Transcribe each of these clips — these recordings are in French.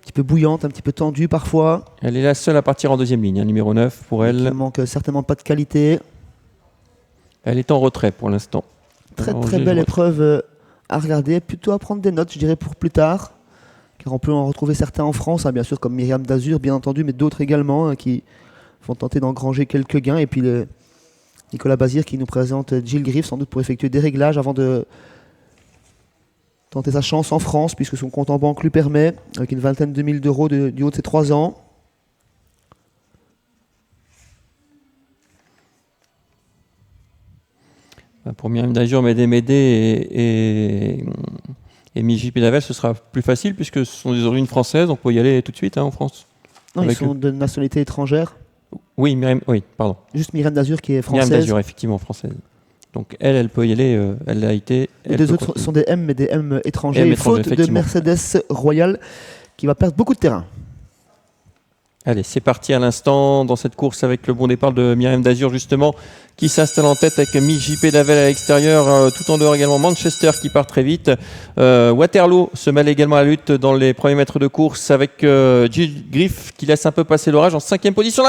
petit peu bouillante, un petit peu tendue parfois. Elle est la seule à partir en deuxième ligne, numéro 9 pour elle. Il manque certainement pas de qualité. Elle est en retrait pour l'instant. Très belle épreuve à regarder, plutôt à prendre des notes, je dirais, pour plus tard. Car on peut en retrouver certains en France, bien sûr, comme Myriam d'Azur, bien entendu, mais d'autres également qui vont tenter d'engranger quelques gains. Et puis Nicolas Bazir qui nous présente Jill Griff, sans doute pour effectuer des réglages avant de tenter sa chance en France, puisque son compte en banque lui permet, avec une vingtaine de mille d'euros du haut de ses 3 ans. Pour Myriam d'Azur, Médé et Miji Pédavel, ce sera plus facile, puisque ce sont des origines françaises, on peut y aller tout de suite en France. Non, ils sont de nationalité étrangère. Oui, pardon. Juste Myriam d'Azur qui est française. Myriam d'Azur, effectivement, française. Donc elle peut y aller, elle a été... Les deux autres sont des M, mais des M étrangers. Faute de Mercedes Royal, qui va perdre beaucoup de terrain. Allez, c'est parti à l'instant dans cette course avec le bon départ de Myriam d'Azur, justement, qui s'installe en tête avec Miji Pédavel à l'extérieur, tout en dehors également Manchester qui part très vite. Waterloo se mêle également à la lutte dans les premiers mètres de course avec Jill Griff qui laisse un peu passer l'orage en 5e position.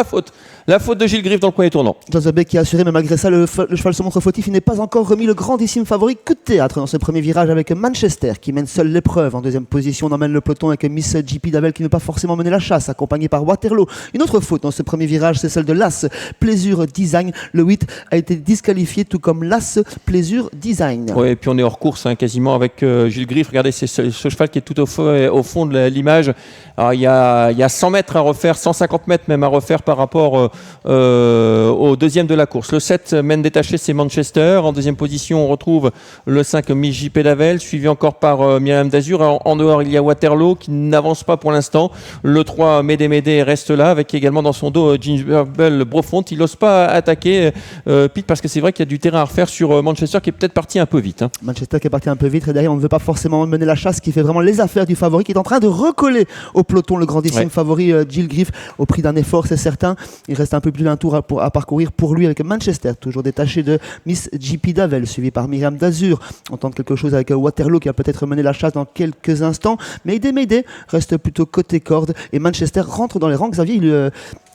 La faute de Jill Griff dans le premier tournant. Joseph qui a assuré, mais malgré ça, le cheval se montre fautif. Il n'est pas encore remis le grandissime favori. Coup de théâtre dans ce premier virage avec Manchester qui mène seul l'épreuve. En deuxième position, on emmène le peloton avec Miss JP Davel qui ne peut pas forcément mener la chasse, accompagné par Waterloo. Une autre faute dans ce premier virage, c'est celle de l'As Pleasure Design. Le 8 a été disqualifié, tout comme l'As Pleasure Design. Oui, et puis on est hors course quasiment avec Jill Griff. Regardez, c'est ce cheval qui est tout au fond de l'image. Alors il y a 100 mètres à refaire, 150 mètres même à refaire par rapport au deuxième de la course. Le 7 mène détaché, c'est Manchester. En deuxième position, on retrouve le 5 Miji Pédavel, suivi encore par Myriam d'Azur. En dehors, il y a Waterloo qui n'avance pas pour l'instant. Le 3 Médé reste là, avec également dans son dos Gingerbell Brofont. Il n'ose pas attaquer Pete, parce que c'est vrai qu'il y a du terrain à refaire sur Manchester qui est peut-être parti un peu vite. Manchester qui est parti un peu vite, et derrière on ne veut pas forcément mener la chasse, qui fait vraiment les affaires du favori, qui est en train de recoller au peloton le grandissime favori Jill Griff, au prix d'un effort, c'est certain. Il reste un peu plus d'un tour à parcourir pour lui avec Manchester, toujours détaché de Miss JP Davel, suivi par Myriam d'Azur. On tente quelque chose avec Waterloo qui va peut-être mener la chasse dans quelques instants. Mayday reste plutôt côté corde et Manchester rentre dans les rangs. Xavier,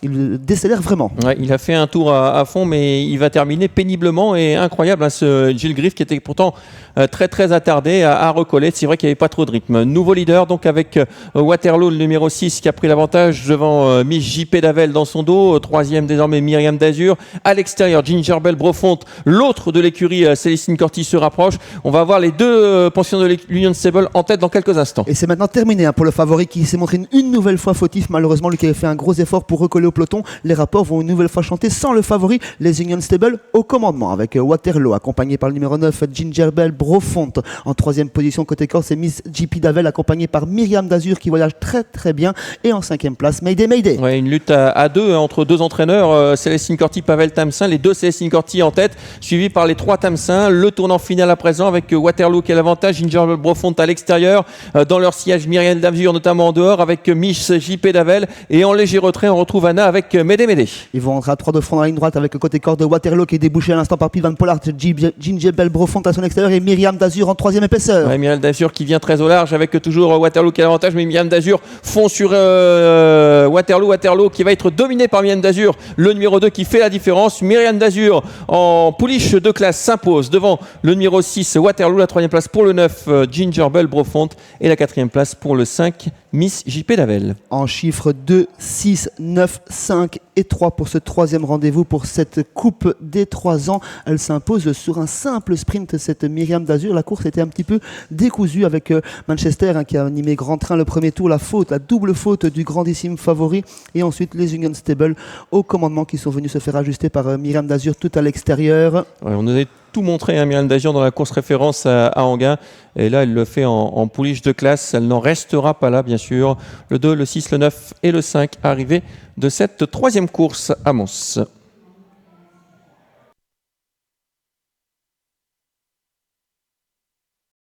il décélère vraiment. Ouais, il a fait un tour à fond, mais il va terminer péniblement et incroyable, ce Jill Griff qui était pourtant très attardé à recoller. C'est vrai qu'il n'y avait pas trop de rythme. Nouveau leader donc avec Waterloo, le numéro 6 qui a pris l'avantage devant Miss JP Davel dans son dos. Troisième désormais Myriam d'Azur. À l'extérieur, Gingerbell Brofont, l'autre de l'écurie Célestine Corti se rapproche. On va voir les deux pensionnaires de l'Union Stable en tête dans quelques instants. Et c'est maintenant terminé pour le favori qui s'est montré une nouvelle fois fautif. Malheureusement, lui qui avait fait un gros effort pour recoller au peloton. Les rapports vont une nouvelle fois chanter sans le favori, les Union Stable au commandement avec Waterloo accompagné par le numéro 9 Gingerbell Brofont. En troisième position côté corps, c'est Miss JP Davel accompagné par Myriam d'Azur qui voyage très bien. Et en cinquième place, Mayday. Ouais, une lutte à deux entre deux entraîneurs, Célestine Corti, Pavel Tamsin, les deux Célestine Corti en tête, suivi par les trois Tamsin. Le tournant final à présent avec Waterloo qui a l'avantage, Gingerbell Brofont à l'extérieur, dans leur sillage Myriam d'Azur notamment en dehors avec Miss JP Davel, et en léger retrait on retrouve Anna avec Médé. Ils vont rentrer à 3 de front dans la ligne droite avec le côté corps de Waterloo qui est débouché à l'instant par Pivan Pollard, Gingerbell Brofont à son extérieur et Myriam d'Azur en troisième épaisseur. Ouais, Myriam d'Azur qui vient très au large avec toujours Waterloo qui a l'avantage, mais Myriam d'Azur fond sur Waterloo qui va être dominé par Myriam d'Azur, le numéro 2 qui fait la différence. Myriam d'Azur en pouliche de classe s'impose devant le numéro 6 Waterloo, la troisième place pour le 9 Gingerbell Brofont et la quatrième place pour le 5 Miss JP Davel. En chiffres 2, 6, 9, 5 et 3 pour ce troisième rendez-vous pour cette coupe des 3 ans. Elle s'impose sur un simple sprint, cette Myriam d'Azur. La course était un petit peu décousue avec Manchester qui a animé grand train le premier tour. La double faute du grandissime favori. Et ensuite les Union Stable au commandement qui sont venus se faire ajuster par Myriam d'Azur tout à l'extérieur. Ouais, on avait tout montré, Myriam d'Azur dans la course référence à Anguin. Et là, elle le fait en pouliche de classe. Elle n'en restera pas là, bien sûr. Le 2, le 6, le 9 et le 5 arrivés de cette troisième course à Mons.